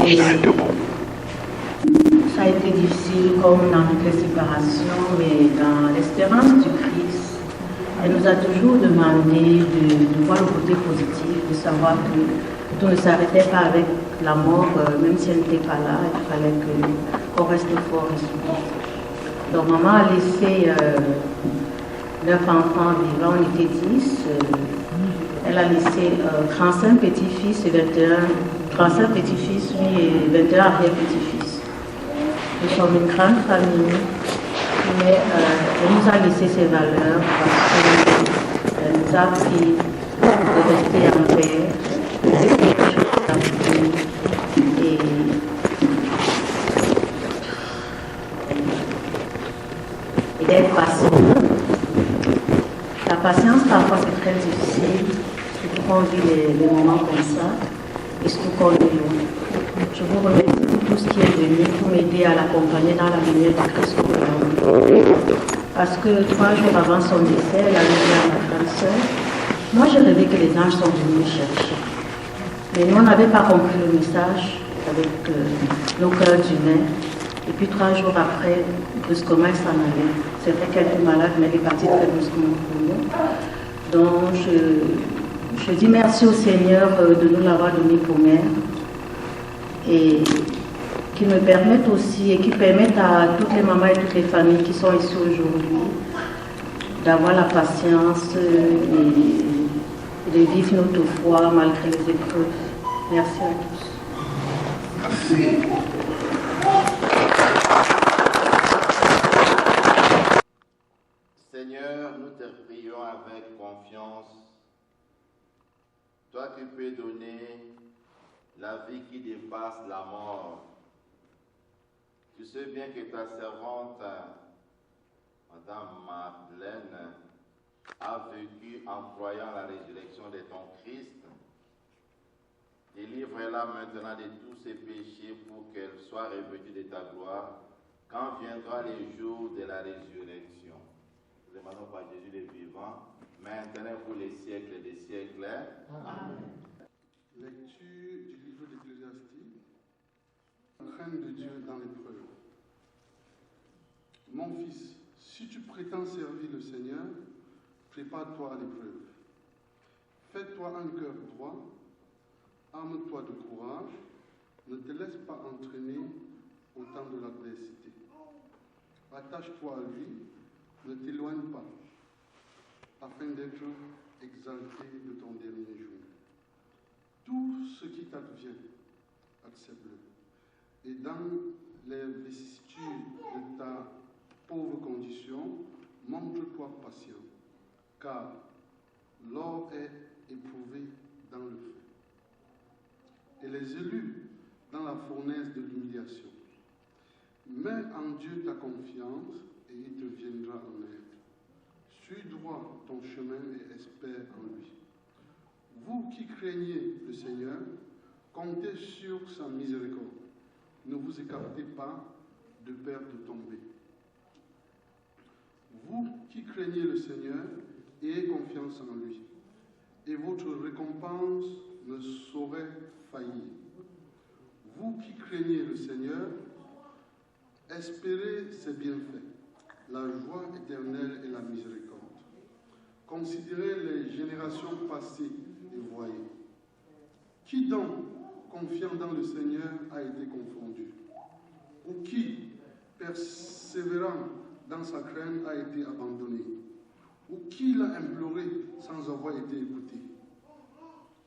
Et ça a été difficile comme dans toutes les séparations, mais dans l'espérance du Christ, elle nous a toujours demandé de voir le côté positif, de savoir que tout ne s'arrêtait pas avec la mort, même si elle n'était pas là, il fallait qu'on reste fort et soudés. Donc maman a laissé 9 enfants vivants, on était 10. Elle a laissé 35 petits-fils et 35 petits-fils, oui, et 21 arrière-petits-fils. Nous sommes une grande famille, mais elle nous a laissé ses valeurs parce qu'elle nous a appris de rester en paix, et d'être patient. La patience, parfois, c'est très difficile, surtout quand on vit des moments comme ça, et surtout quand on est loin. Je vous remercie pour tout ce qui est venu pour m'aider à l'accompagner dans la lumière de Christ. Parce que 3 jours avant son décès, elle a dit à ma grande sœur, moi j'ai rêvé que les anges sont venus me chercher. Mais nous, on n'avait pas compris le message avec nos cœurs humains. Et puis 3 jours après, brusquement, elle s'en allait. C'est vrai qu'elle était malade, mais elle est partie très brusquement pour nous. Donc, je dis merci au Seigneur de nous l'avoir donné pour mère. Et qu'il me permette aussi, et qu'il permette à toutes les mamans et toutes les familles qui sont ici aujourd'hui d'avoir la patience et de vivre notre foi malgré les épreuves. Merci à tous. Merci. Seigneur, nous te prions avec confiance. Toi qui peux donner la vie qui dépasse la mort. Tu sais bien que ta servante, Madame Madeleine, a vécu en croyant la résurrection de ton Christ. Délivre-la maintenant de tous ses péchés pour qu'elle soit revêtue de ta gloire quand viendra le jour de la résurrection. Nous demandons par Jésus le vivant, maintenant pour les siècles des siècles. Amen. Lecture du livre d'Ecclésiastique. Crainte de Dieu dans l'épreuve. Mon fils, si tu prétends servir le Seigneur, prépare-toi à l'épreuve. Fais-toi un cœur droit, arme-toi de courage, ne te laisse pas entraîner au temps de l'adversité. Attache-toi à lui, ne t'éloigne pas, afin d'être exalté de ton dernier jour. Tout ce qui t'advient, accepte-le. Et dans les vicissitudes de ta pauvre condition, montre-toi patient, car l'or est éprouvé dans le feu, et les élus dans la fournaise de l'humiliation. Mets en Dieu ta confiance, et il te viendra en aide. Suis droit ton chemin et espère en lui. Vous qui craignez le Seigneur, comptez sur sa miséricorde. Ne vous écartez pas de peur de tomber. Vous qui craignez le Seigneur, ayez confiance en lui, et votre récompense ne saurait faillir. Vous qui craignez le Seigneur, espérez ses bienfaits, la joie éternelle et la miséricorde. Considérez les générations passées et voyez. Qui donc, confiant dans le Seigneur, a été confondu? Ou qui, persévérant dans sa crainte, a été abandonné? Ou qui l'a imploré sans avoir été écouté?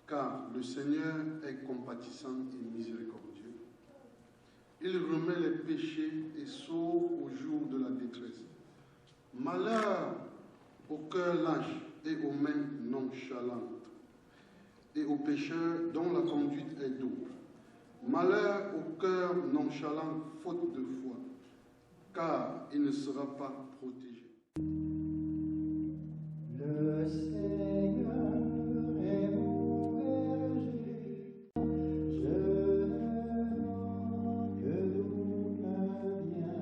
Car le Seigneur est compatissant et miséricordieux. Il remet les péchés et sauve au jour de la détresse. Malheur au cœur lâche et aux mains nonchalantes, et aux pécheurs dont la conduite est double. Malheur au cœur nonchalant, faute de foi, car il ne sera pas protégé. Le Seigneur est mon berger, je ne manque d'aucun bien.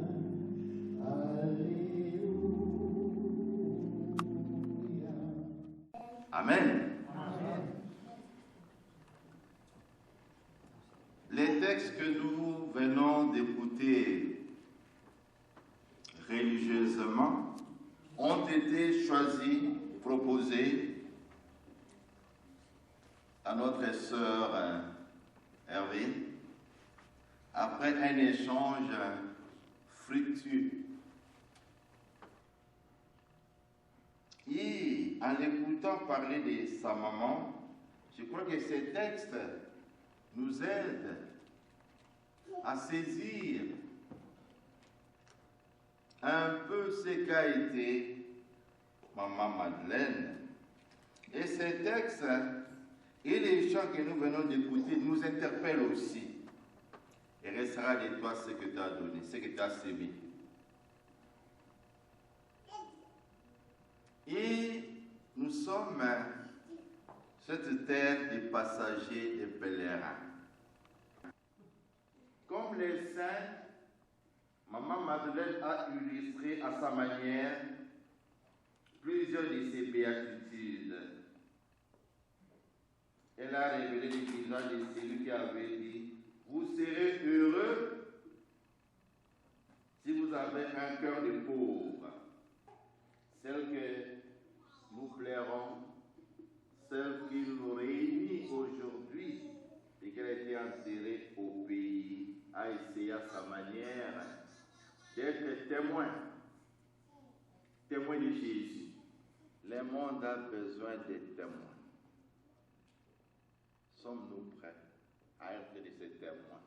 Alléluia. Amen. textes que nous venons d'écouter religieusement ont été choisis, proposés à notre sœur Hervé après un échange fructueux. Et en l'écoutant parler de sa maman, je crois que ces textes nous aident à saisir un peu ce qu'a été Maman Madeleine. Et ces textes et les chants que nous venons d'écouter nous interpellent aussi. Et restera de toi ce que tu as donné, ce que tu as sémé. Et nous sommes cette terre des passagers, des pèlerins. Comme les saints, Maman Madeleine a illustré à sa manière plusieurs de ses béatitudes. Elle a révélé le visage de celui qui avait dit « Vous serez heureux si vous avez un cœur de pauvre. » Celle que nous plairons, celle qui nous réunit aujourd'hui et qu'elle a été enterrée au pays, a essayé à sa manière d'être témoin de Jésus. Le monde a besoin de témoins. Sommes-nous prêts à être de ces témoins,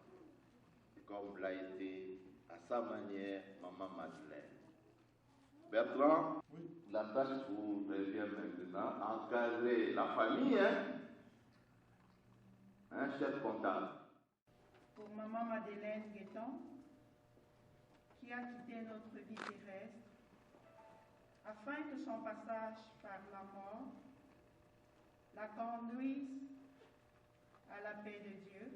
comme l'a été à sa manière Maman Madeleine? Bertrand, oui. La tâche vous revient maintenant, encadrer la famille, un chef comptable. Pour Maman Madeleine Guetton, qui a quitté notre vie terrestre, afin que son passage par la mort la conduise à la paix de Dieu,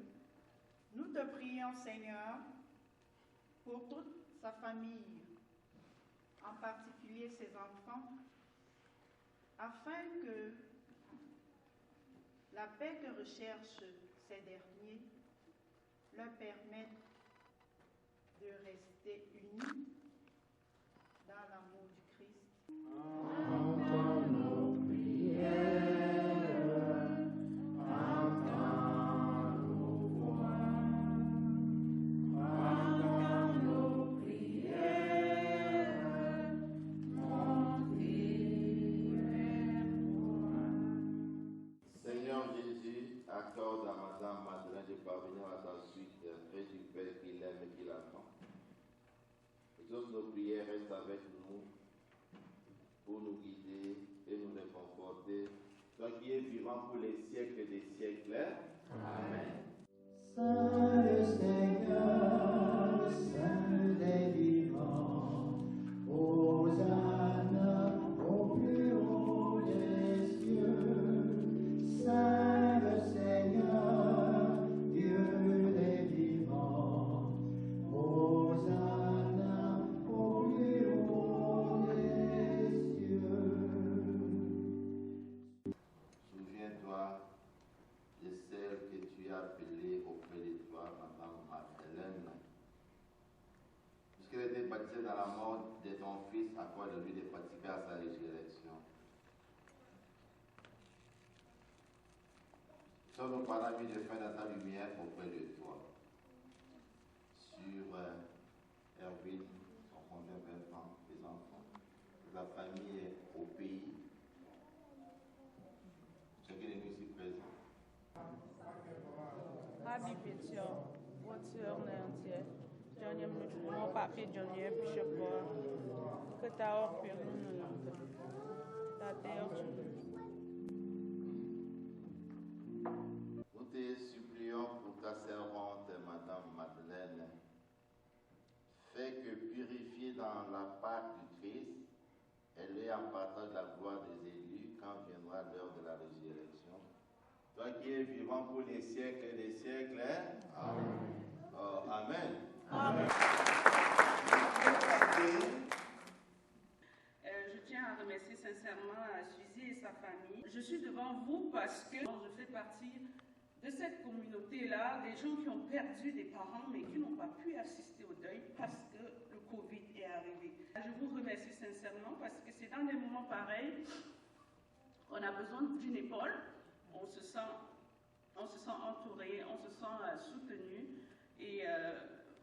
nous te prions, Seigneur, pour toute sa famille, en particulier ses enfants, afin que la paix que recherchent ces derniers leur permette de rester unis dans l'amour du Christ. Entends nos prières, entends nos voix, entends nos prières, mon Dieu est roi. Seigneur Jésus, accorde à Madame Madeleine de parvenir à sa suite près du Père qu'il aime et qu'il attend. Que toutes nos prières restent avec nous pour nous guider et nous réconforter. Toi qui es vivant pour les siècles des siècles. Amen. Saint le Seigneur, Saint des vivants, Hosanna au plus haut des cieux. Saint le Seigneur, Dieu des vivants, Hosanna au plus haut des cieux. Souviens-toi de celle que tu as appelée auprès de toi, Madame Madeleine. Puisqu'elle était baptisée dans la mort de ton fils, à quoi de lui de participer à sa résurrection. Sois nos parents mis de fin dans ta lumière auprès de toi. Sur Hervine, son conjoint Bertrand, les enfants, la famille au pays. Chacun de nous ici présent. Rabbi Pétion, auteur entier, Johnny mon papier Johnny Bishop, que ta hors pire nous ta terre. Nous te supplions pour ta servante, Madame Madeleine. Fais que, purifiée dans la part du Christ, elle ait en partage la gloire des élus quand viendra l'heure de la résurrection. Toi qui es vivant pour les siècles des siècles. Amen. Oh, amen. Amen. Je tiens à remercier sincèrement Suzy et sa famille. Je suis devant vous parce que je fais partie de cette communauté-là, des gens qui ont perdu des parents, mais qui n'ont pas pu assister au deuil parce que le Covid est arrivé. Je vous remercie sincèrement parce que c'est dans des moments pareils qu'on a besoin d'une épaule, on se sent entouré, on se sent soutenu. Et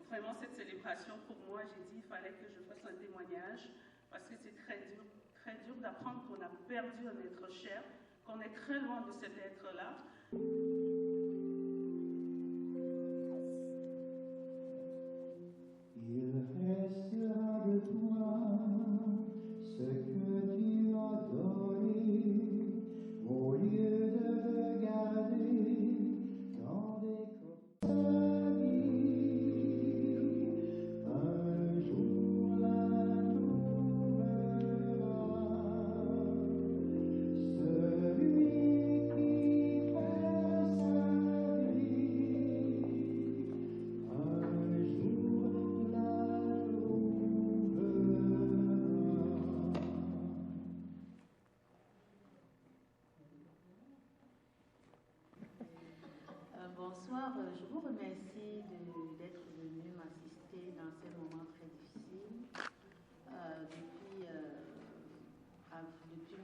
vraiment, cette célébration, pour moi, j'ai dit qu'il fallait que je fasse un témoignage parce que c'est très dur d'apprendre qu'on a perdu un être cher, qu'on est très loin de cet être-là. Il restera de toi ce que tu as donné, au lieu de le garder dans des coffres de vie. Un jour la trouvera, celui qui fait sa vie. Un jour la trouvera. Bonsoir, je vous remercie d'être venu m'assister dans ces moments très difficiles. Depuis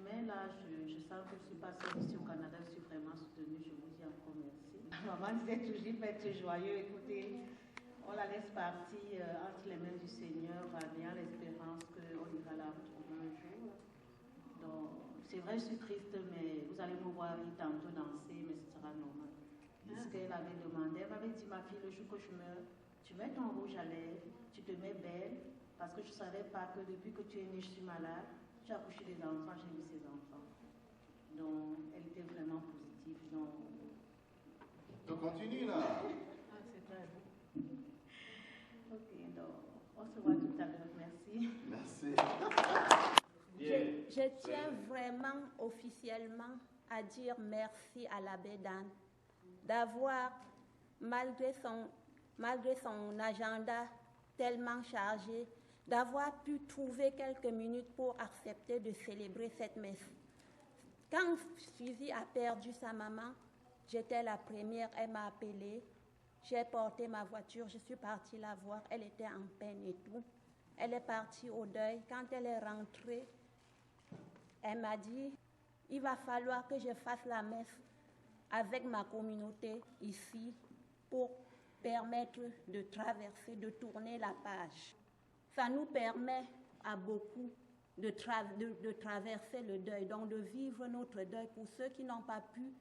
mai, là, je sens que je suis passée ici au Canada, je suis vraiment soutenue, je vous dis encore merci. Maman disait toujours, faites joyeux, écoutez, on la laisse partir entre les mains du Seigneur, ayant l'espérance qu'on ira la retrouver un jour. Donc, c'est vrai, je suis triste, mais vous allez me voir tantôt danser, mais ce sera normal. Ce qu'elle avait demandé, elle m'avait dit, ma fille, le jour que je meurs, tu mets ton rouge à lèvres, tu te mets belle, parce que je ne savais pas que depuis que tu es née, je suis malade, tu as accouché des enfants, j'ai vu ces enfants. Donc, elle était vraiment positive. Donc continue là. Ah, c'est très bon. Ok, donc, on se voit tout à l'heure, merci. Merci. Je tiens vraiment officiellement à dire merci à l'abbé Dan d'avoir, malgré son agenda tellement chargé, d'avoir pu trouver quelques minutes pour accepter de célébrer cette messe. Quand Suzy a perdu sa maman, j'étais la première, elle m'a appelée, j'ai porté ma voiture, je suis partie la voir, elle était en peine et tout. Elle est partie au deuil. Quand elle est rentrée, elle m'a dit, il va falloir que je fasse la messe avec ma communauté ici pour permettre de traverser, de tourner la page. Ça nous permet à beaucoup de traverser le deuil, donc de vivre notre deuil pour ceux qui n'ont pas pu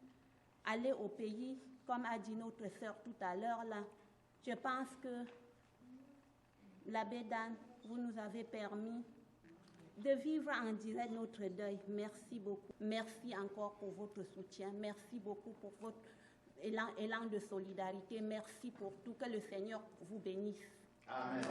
aller au pays, comme a dit notre sœur tout à l'heure là. Je pense que l'abbé Dan, vous nous avez permis de vivre en direct notre deuil. Merci beaucoup. Merci encore pour votre soutien. Merci beaucoup pour votre élan de solidarité. Merci pour tout. Que le Seigneur vous bénisse. Amen.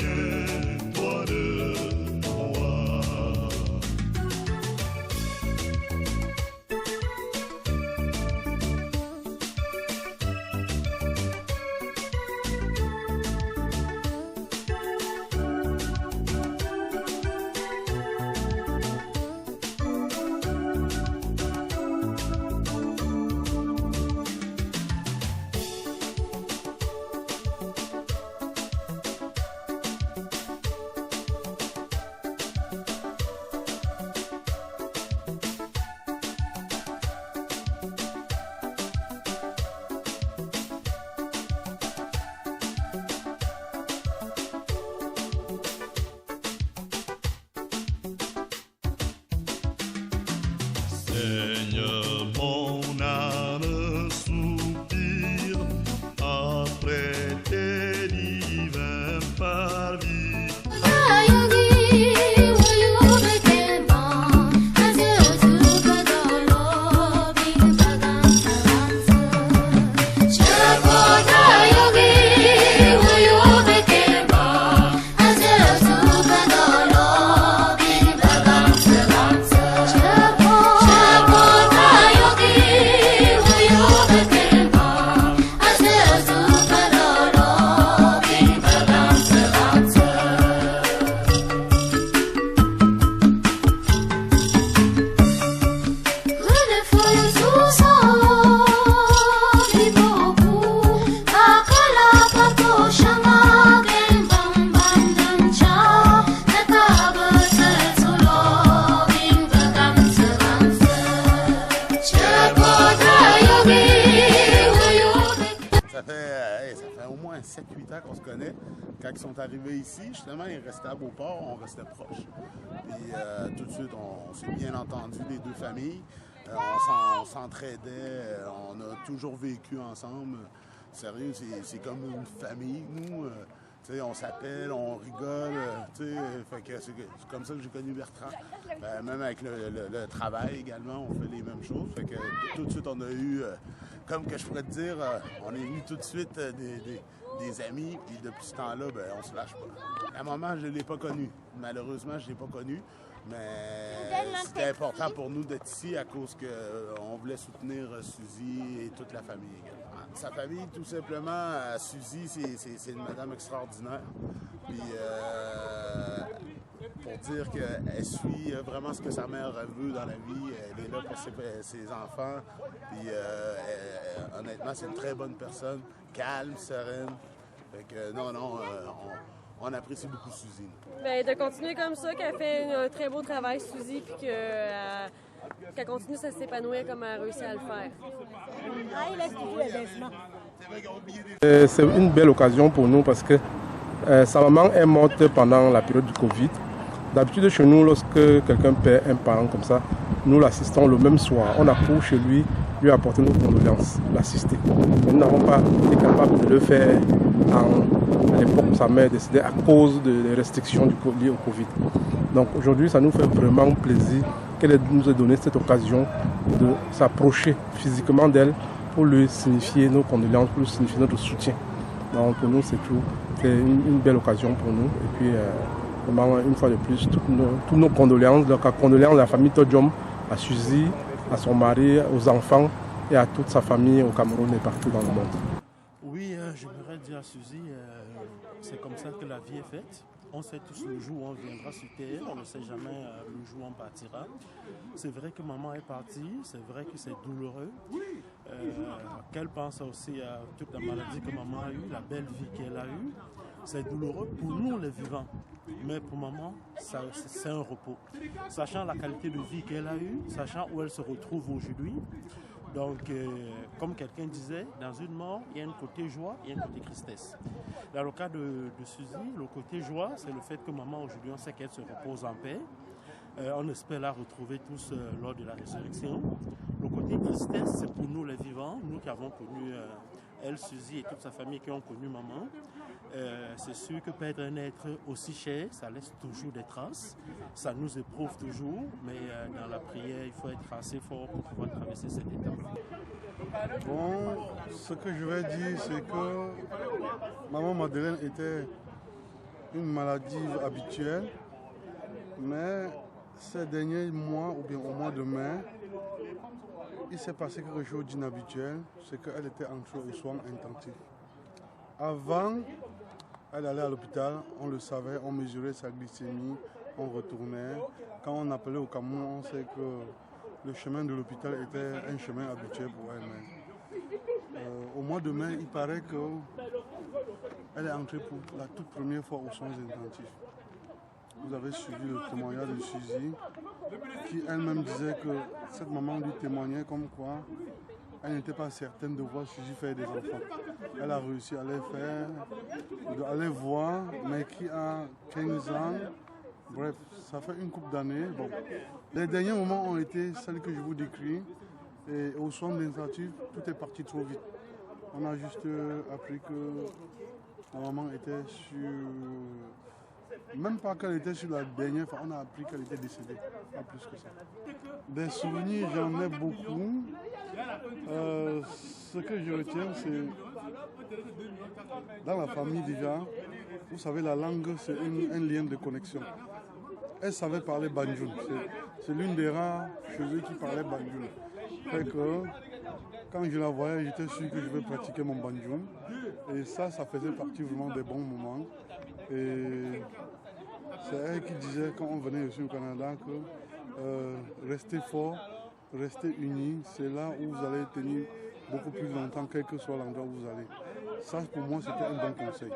Souviens-toi de Seigneur, mon âme soupire après tes divins parvis. Ça fait au moins 7-8 ans qu'on se connaît. Quand ils sont arrivés ici, justement, ils restaient à Beauport, on restait proches. Puis tout de suite, on s'est bien entendu, les deux familles. On s'entraidait, on a toujours vécu ensemble. Sérieux, c'est comme une famille, nous. On s'appelle, on rigole, fait que c'est comme ça que j'ai connu Bertrand. Même avec le travail également, on fait les mêmes choses. Fait que tout de suite, on a eu, comme que je pourrais te dire, on est venu tout de suite des amis, puis depuis ce temps-là, on se lâche pas. À un moment, je ne l'ai pas connu. Malheureusement, je ne l'ai pas connu. Mais c'était important pour nous d'être ici à cause qu'on voulait soutenir Suzy et toute la famille également. Sa famille, tout simplement, Suzy, c'est une madame extraordinaire. Puis pour dire qu'elle suit vraiment ce que sa mère veut dans la vie, elle est là pour ses enfants. Puis honnêtement, c'est une très bonne personne, calme, sereine. Fait que on apprécie beaucoup Suzy. De continuer comme ça, qu'elle fait un très beau travail, Suzy, puis qu'elle continue à s'épanouir comme elle a réussi à le faire. C'est une belle occasion pour nous parce que sa maman est morte pendant la période du Covid. D'habitude, chez nous, lorsque quelqu'un perd un parent comme ça, nous l'assistons le même soir. On accourt chez lui apporter nos condoléances, l'assister. Nous n'avons pas été capables de le faire à l'époque où sa mère décédait à cause des restrictions liées au Covid. Donc aujourd'hui, ça nous fait vraiment plaisir qu'elle nous ait donné cette occasion de s'approcher physiquement d'elle pour lui signifier nos condoléances, pour lui signifier notre soutien. Donc pour nous, c'est tout. C'est une belle occasion pour nous. Et puis, vraiment, une fois de plus, toutes nos condoléances, donc condoléances à la famille Todjom, à Suzy, à son mari, aux enfants et à toute sa famille au Cameroun et partout dans le monde. Oui, j'aimerais dire à Suzy, c'est comme ça que la vie est faite. On sait tous le jour où on viendra sur Terre, on ne sait jamais le jour où on partira. C'est vrai que maman est partie, c'est vrai que c'est douloureux. Qu'elle pense aussi à toute la maladie que maman a eue, la belle vie qu'elle a eue. C'est douloureux pour nous les vivants, mais pour maman, c'est un repos. Sachant la qualité de vie qu'elle a eue, sachant où elle se retrouve aujourd'hui. Donc, comme quelqu'un disait, dans une mort, il y a un côté joie, il y a un côté tristesse. Dans le cas de Suzy, le côté joie, c'est le fait que maman, aujourd'hui, on sait qu'elle se repose en paix. On espère la retrouver tous lors de la résurrection. Le côté tristesse, c'est pour nous les vivants, nous qui avons connu elle, Suzy et toute sa famille qui ont connu maman. C'est sûr que perdre un être aussi cher, ça laisse toujours des traces. Ça nous éprouve toujours, mais dans la prière, il faut être assez fort pour pouvoir traverser cette étape. Bon, ce que je vais dire, c'est que maman Madeleine était une maladie habituelle, mais ces derniers mois, ou bien au mois de mai, il s'est passé quelque chose d'inhabituel, c'est qu'elle était entrée aux soins intensifs. Avant, elle allait à l'hôpital, on le savait, on mesurait sa glycémie, on retournait. Quand on appelait au Cameroun, on sait que le chemin de l'hôpital était un chemin habituel pour elle. Au mois de mai, il paraît qu'elle est entrée pour la toute première fois aux soins intensifs. Vous avez suivi le témoignage de Suzy, qui elle-même disait que cette maman lui témoignait comme quoi elle n'était pas certaine de voir Suzy faire des enfants. Elle a réussi à les faire, à les voir, mais qui a 15 ans, Bref, ça fait une couple d'années. Bon, les derniers moments ont été celles que je vous décris. Et au soin d'initiative, tout est parti trop vite. On a juste appris que la maman était sur... Même pas qu'elle était sur la dernière fois, on a appris qu'elle était décédée. Pas plus que ça. Des souvenirs, j'en ai beaucoup. Ce que je retiens, c'est... Dans la famille déjà, vous savez, la langue, c'est un lien de connexion. Elle savait parler banjoul. C'est l'une des rares chez eux qui parlait banjoul. Fait que quand je la voyais, j'étais sûr que je vais pratiquer mon banjoul. Et ça faisait partie vraiment des bons moments. Et c'est elle qui disait quand on venait ici au Canada que restez fort, restez unis, c'est là où vous allez tenir beaucoup plus longtemps, quel que soit l'endroit où vous allez. Ça, pour moi, c'était un bon conseil.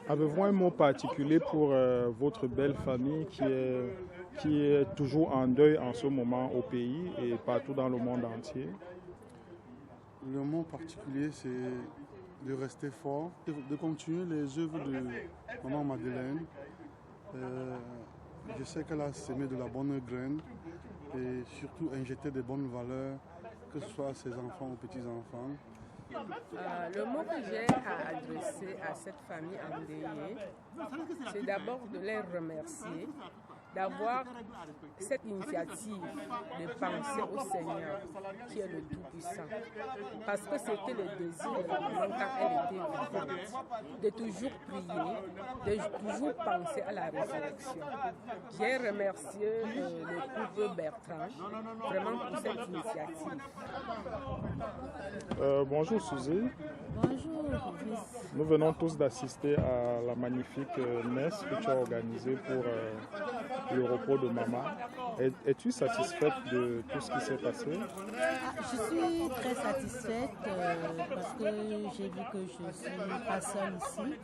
Avez-vous un mot particulier pour votre belle famille qui est toujours en deuil en ce moment au pays et partout dans le monde entier? Le mot particulier, c'est de rester fort, de continuer les œuvres de maman Madeleine. Je sais qu'elle a semé de la bonne graine et surtout injecté des bonnes valeurs, que ce soit à ses enfants ou petits-enfants. Le mot que j'ai à adresser à cette famille endeuillée, c'est d'abord de les remercier d'avoir cette initiative de penser au Seigneur qui est le Tout-Puissant. Parce que c'était le désir de la maman quand elle était vivante, de toujours prier, de toujours penser à la résurrection. J'ai remercié le couple Bertrand vraiment pour cette initiative. Bonjour Suzy. Bonjour. Nous venons tous d'assister à la magnifique messe que tu as organisée pour le repos de maman. Es-tu satisfaite de tout ce qui s'est passé? Je suis très satisfaite parce que j'ai vu que je ne suis pas seule ici.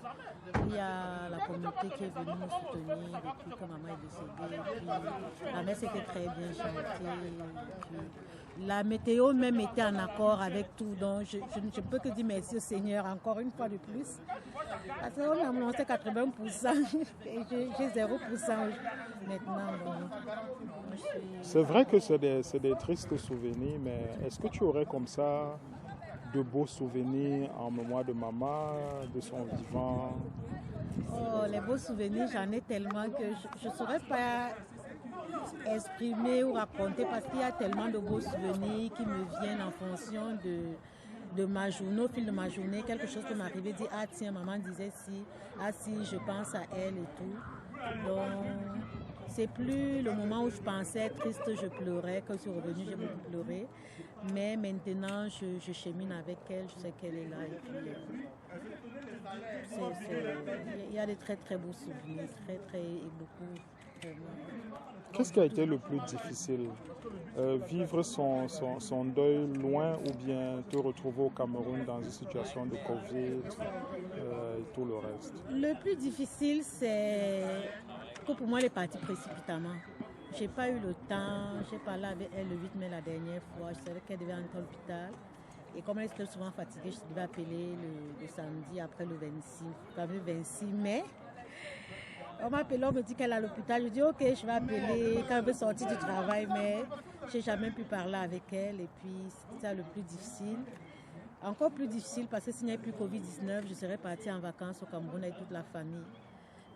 Il y a la communauté qui est venue nous soutenir depuis que maman est décédée. Et puis, la messe était très bien chantée. La météo même était en accord avec tout, donc je ne peux que dire merci au Seigneur encore une fois de plus. Parce qu'on a lancé 80% et j'ai 0% maintenant. C'est vrai que c'est des tristes souvenirs, mais est-ce que tu aurais comme ça de beaux souvenirs en mémoire de maman, de son vivant? Oh, les beaux souvenirs, j'en ai tellement que je ne saurais pas exprimer ou raconter parce qu'il y a tellement de beaux souvenirs qui me viennent en fonction de ma journée, au fil de ma journée, quelque chose peut m'arriver, dire ah tiens, maman disait si, ah si, je pense à elle et tout. Donc, c'est plus le moment où je pensais être triste, je pleurais, quand je suis revenue, j'ai beaucoup pleuré. Mais maintenant, je chemine avec elle, je sais qu'elle est là. Et puis, il y a des très très beaux souvenirs, très et beaucoup. Qu'est-ce qui a été le plus difficile? Vivre son deuil loin ou bien te retrouver au Cameroun dans une situation de Covid et tout le reste? Le plus difficile, c'est que pour moi, elle est partie précipitamment. Je n'ai pas eu le temps, j'ai parlé avec elle le 8 mai la dernière fois, je savais qu'elle devait entrer à l'hôpital. Et comme elle était souvent fatiguée, je devais appeler le samedi après le 26 mai. On m'a appelé, on me dit qu'elle est à l'hôpital. Je dis ok, je vais appeler quand elle veut sortir du travail, mais je n'ai jamais pu parler avec elle. Et puis c'était ça le plus difficile. Encore plus difficile parce que s'il n'y avait plus Covid-19, je serais partie en vacances au Cameroun avec toute la famille.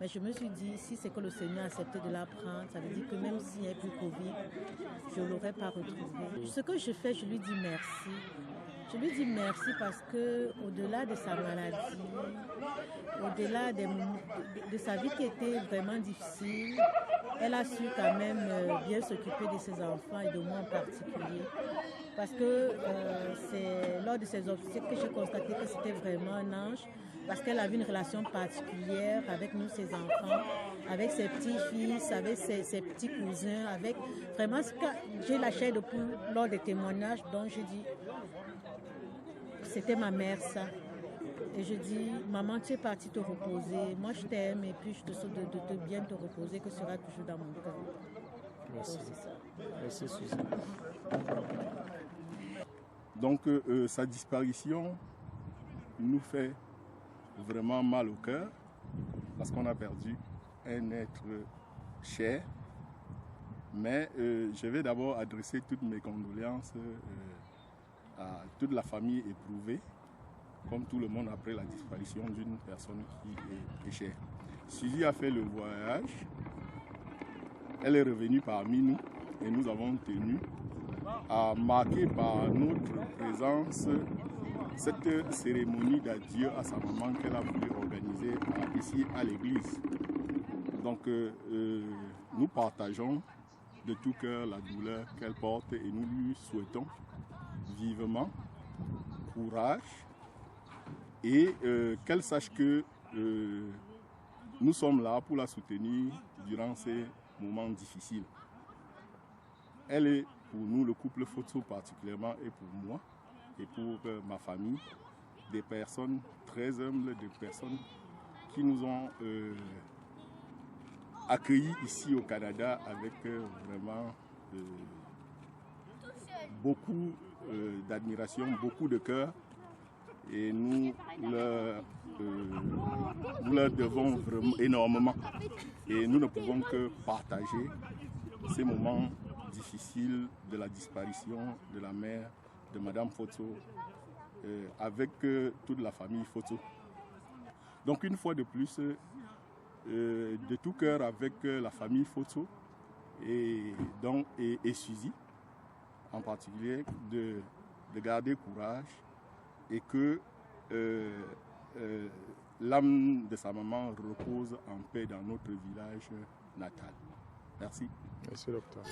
Mais je me suis dit, si c'est que le Seigneur a accepté de la prendre, ça veut dire que même s'il n'y avait plus Covid, je ne l'aurais pas retrouvée. Ce que je fais, je lui dis merci. Je lui dis merci parce que au-delà de sa maladie, au-delà de sa vie qui était vraiment difficile, elle a su quand même bien s'occuper de ses enfants et de moi en particulier. Parce que c'est lors de ces obsèques que j'ai constaté que c'était vraiment un ange. Parce qu'elle avait une relation particulière avec nous, ses enfants, avec ses petits-fils, avec ses petits cousins, avec vraiment ce que j'ai la chair de poule lors des témoignages, donc je dis, c'était ma mère ça. Et je dis, maman, tu es partie te reposer, moi je t'aime et puis je te souhaite de bien te reposer, que tu seras toujours dans mon cœur. Merci. Merci Suzy. Donc sa disparition nous fait vraiment mal au cœur parce qu'on a perdu un être cher. Mais je vais d'abord adresser toutes mes condoléances à toute la famille éprouvée, comme tout le monde après la disparition d'une personne qui est chère. Suzy a fait le voyage, elle est revenue parmi nous et nous avons tenu à marquer par notre présence cette cérémonie d'adieu à sa maman qu'elle a voulu organiser ici à l'église. Donc nous partageons de tout cœur la douleur qu'elle porte et nous lui souhaitons vivement courage et qu'elle sache que nous sommes là pour la soutenir durant ces moments difficiles. Elle est pour nous, le couple Fotso particulièrement, et pour moi et pour ma famille, des personnes très humbles, des personnes qui nous ont accueillis ici au Canada avec vraiment beaucoup d'admiration, beaucoup de cœur. Et nous leur devons vraiment énormément. Et nous ne pouvons que partager ces moments difficiles de la disparition de la mère de Madame Fotso avec toute la famille Fotso. Donc une fois de plus, de tout cœur avec la famille Fotso et Suzy en particulier, de garder courage et que l'âme de sa maman repose en paix dans notre village natal. Merci. Merci, docteur.